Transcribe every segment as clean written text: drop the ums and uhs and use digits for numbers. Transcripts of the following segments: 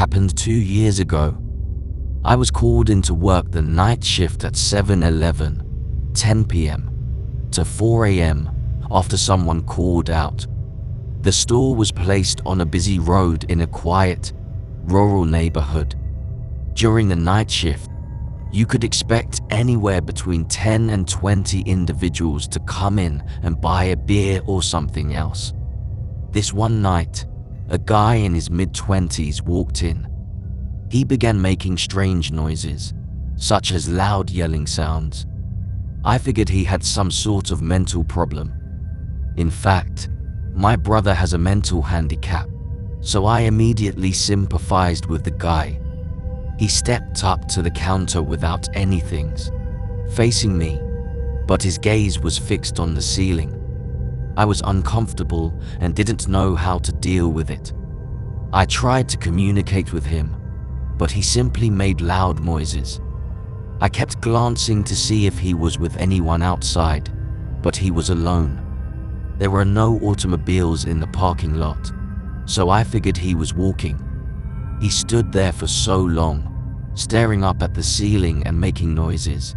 happened 2 years ago. I was called in to work the night shift at 7-Eleven, 10 p.m. to 4 a.m. after someone called out. The store was placed on a busy road in a quiet, rural neighborhood. During the night shift, you could expect anywhere between 10 and 20 individuals to come in and buy a beer or something else. This one night, a guy in his mid-20s walked in. He began making strange noises, such as loud yelling sounds. I figured he had some sort of mental problem. In fact, my brother has a mental handicap, so I immediately sympathized with the guy. He stepped up to the counter without anything, facing me, but his gaze was fixed on the ceiling. I was uncomfortable and didn't know how to deal with it. I tried to communicate with him, but he simply made loud noises. I kept glancing to see if he was with anyone outside, but he was alone. There were no automobiles in the parking lot, so I figured he was walking. He stood there for so long, staring up at the ceiling and making noises,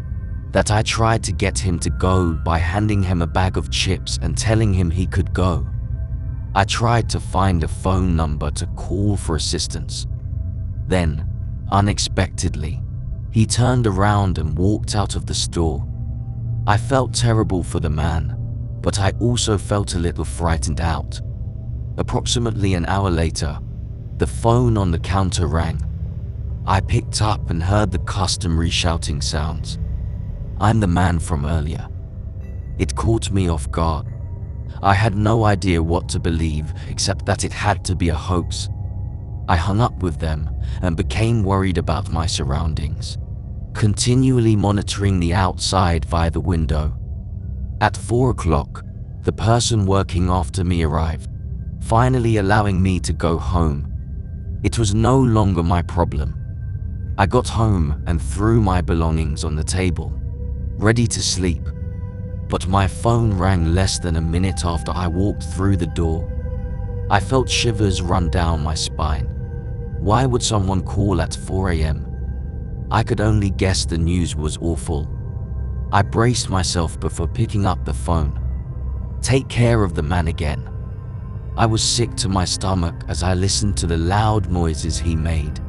that I tried to get him to go by handing him a bag of chips and telling him he could go. I tried to find a phone number to call for assistance. Then, unexpectedly, he turned around and walked out of the store. I felt terrible for the man, but I also felt a little frightened out. Approximately an hour later, the phone on the counter rang. I picked up and heard the customary shouting sounds. I'm the man from earlier. It caught me off guard. I had no idea what to believe except that it had to be a hoax. I hung up with them and became worried about my surroundings, continually monitoring the outside via the window. At 4 o'clock, the person working after me arrived, finally allowing me to go home. It was no longer my problem. I got home and threw my belongings on the table, ready to sleep. But my phone rang less than a minute after I walked through the door. I felt shivers run down my spine. Why would someone call at 4 a.m.? I could only guess the news was awful. I braced myself before picking up the phone. Take care of the man again. I was sick to my stomach as I listened to the loud noises he made.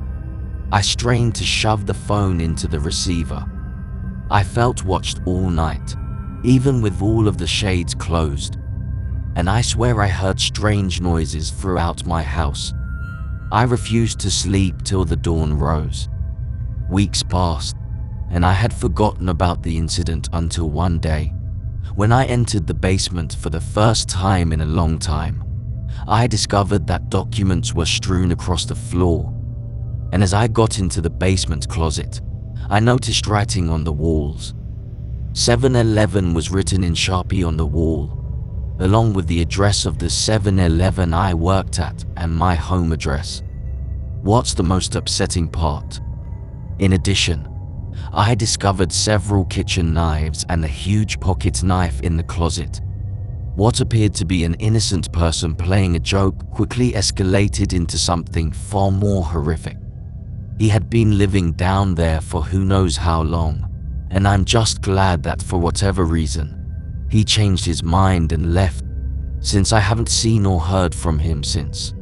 I strained to shove the phone into the receiver. I felt watched all night, even with all of the shades closed. And I swear I heard strange noises throughout my house. I refused to sleep till the dawn rose. Weeks passed, and I had forgotten about the incident until one day, when I entered the basement for the first time in a long time. I discovered that documents were strewn across the floor, and as I got into the basement closet, I noticed writing on the walls. 7-Eleven was written in Sharpie on the wall, along with the address of the 7-Eleven I worked at and my home address. What's the most upsetting part? In addition, I discovered several kitchen knives and a huge pocket knife in the closet. What appeared to be an innocent person playing a joke quickly escalated into something far more horrific. He had been living down there for who knows how long, and I'm just glad that for whatever reason, he changed his mind and left, since I haven't seen or heard from him since.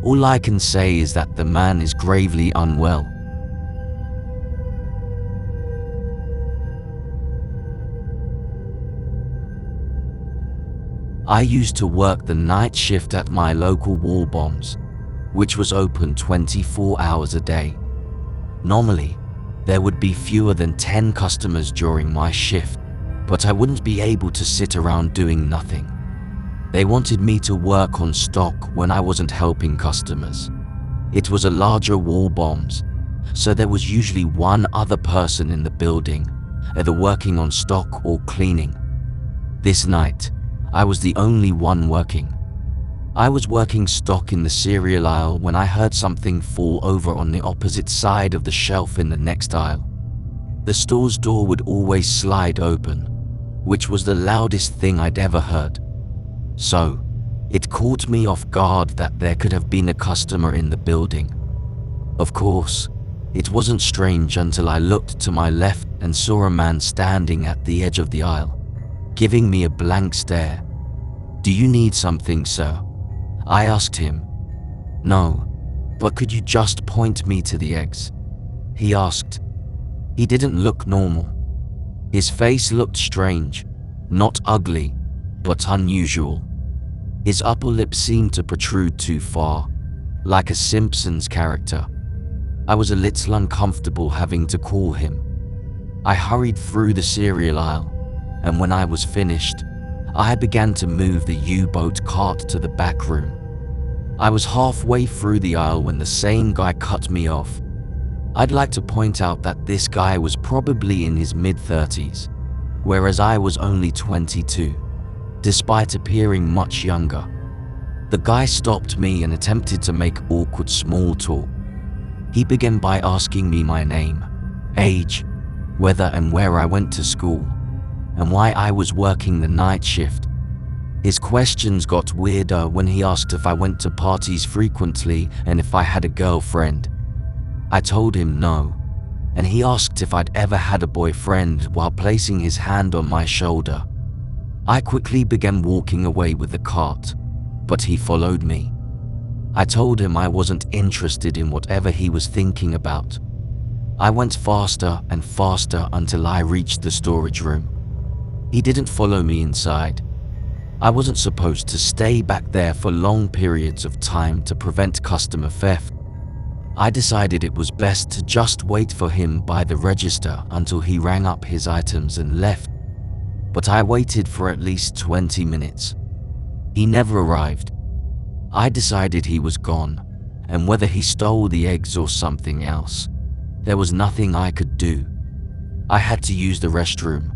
All I can say is that the man is gravely unwell. I used to work the night shift at my local Wall Bombs, which was open 24 hours a day. Normally, there would be fewer than 10 customers during my shift, but I wouldn't be able to sit around doing nothing. They wanted me to work on stock when I wasn't helping customers. It was a larger Wall Bombs, so there was usually one other person in the building, either working on stock or cleaning. This night, I was the only one working. I was working stock in the cereal aisle when I heard something fall over on the opposite side of the shelf in the next aisle. The store's door would always slide open, which was the loudest thing I'd ever heard. So, it caught me off guard that there could have been a customer in the building. Of course, it wasn't strange until I looked to my left and saw a man standing at the edge of the aisle, giving me a blank stare. "Do you need something, sir?" I asked him. "No, but could you just point me to the eggs?" he asked. He didn't look normal. His face looked strange, not ugly, but unusual. His upper lip seemed to protrude too far, like a Simpsons character. I was a little uncomfortable having to call him. I hurried through the cereal aisle, and when I was finished, I began to move the U-boat cart to the back room. I was halfway through the aisle when the same guy cut me off. I'd like to point out that this guy was probably in his mid-30s, whereas I was only 22, despite appearing much younger. The guy stopped me and attempted to make awkward small talk. He began by asking me my name, age, whether and where I went to school, and why I was working the night shift. His questions got weirder when he asked if I went to parties frequently and if I had a girlfriend. I told him no, and he asked if I'd ever had a boyfriend while placing his hand on my shoulder. I quickly began walking away with the cart, but he followed me. I told him I wasn't interested in whatever he was thinking about. I went faster and faster until I reached the storage room. He didn't follow me inside. I wasn't supposed to stay back there for long periods of time to prevent customer theft. I decided it was best to just wait for him by the register until he rang up his items and left. But I waited for at least 20 minutes. He never arrived. I decided he was gone, and whether he stole the eggs or something else, there was nothing I could do. I had to use the restroom,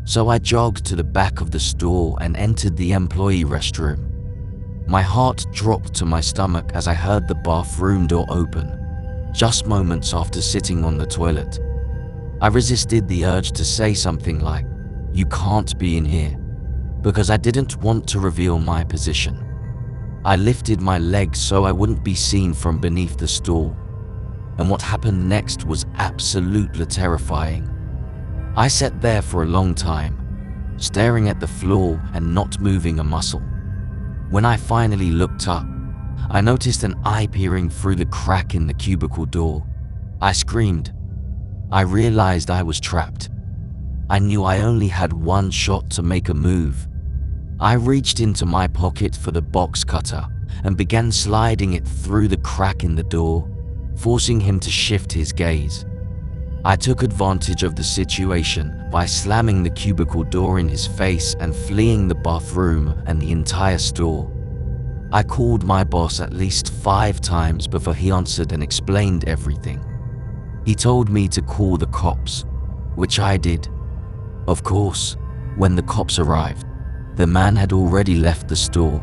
so I jogged to the back of the store and entered the employee restroom. My heart dropped to my stomach as I heard the bathroom door open, just moments after sitting on the toilet. I resisted the urge to say something like, "You can't be in here," because I didn't want to reveal my position. I lifted my legs so I wouldn't be seen from beneath the stool, and what happened next was absolutely terrifying. I sat there for a long time, staring at the floor and not moving a muscle. When I finally looked up, I noticed an eye peering through the crack in the cubicle door. I screamed. I realized I was trapped. I knew I only had one shot to make a move. I reached into my pocket for the box cutter and began sliding it through the crack in the door, forcing him to shift his gaze. I took advantage of the situation by slamming the cubicle door in his face and fleeing the bathroom and the entire store. I called my boss at least 5 times before he answered and explained everything. He told me to call the cops, which I did. Of course, when the cops arrived, the man had already left the store.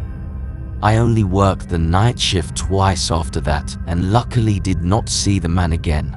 I only worked the night shift twice after that and luckily did not see the man again.